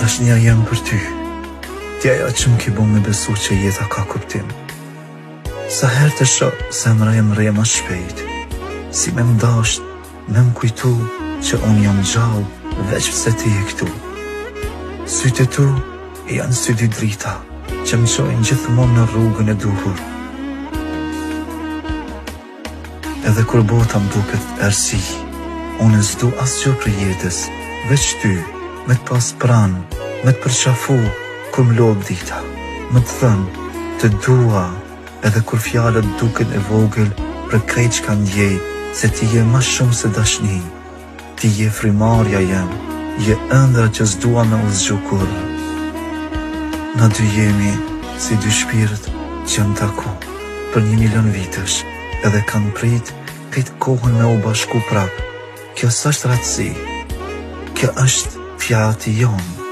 Dashnia jem për ty, ti ajo që më ki bo me besu që jeta ka kuptim. Sa herë të shoh zemra jem rre ma shpejt, si me mdasht, me më kujtu që unë jam gjallë veç pse ti je këtu. Sytë tu janë sytë i drita që më qojnë gjithmonë në rrugën e duhur. Edhe kur bota më duket ersi, unë s'du asgjë për jetës, veç ty, me të pas pranë, me të përqafu kur më lodh dita, me të thënë të dua, edhe kur fjalët duken e vogël për krejt që ka ndjej, se ti je ma shumë se dashni, ti je frimarja jem, je ëndra që s'dua me uzgju kur. Na dy jemi si dy shpirt që janë taku për 1.000.000 vitësh, edhe kanë prit këtë kohën me u bashku prap. Kjo s'është ratësi, kjo është fjati jonë,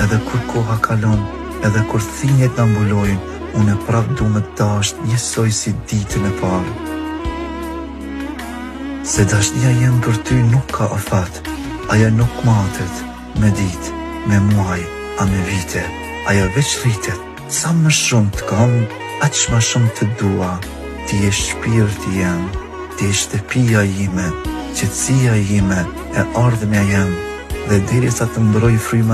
edhe kur koha kalon, edhe kur thinjet në mbulojnë, unë prap du me dasht njësoj si ditën e parë. Se dashnia jem për ty nuk ka afat, aja nuk matet me dit, me muaj, a me vite, aja veç rritet, sa më shumë të kam, aq më shumë të dua, ti je shpirti jem, ti je shtëpia ime, qetësia ime, e ardhmja jem, dhe derisa të mbroj fryma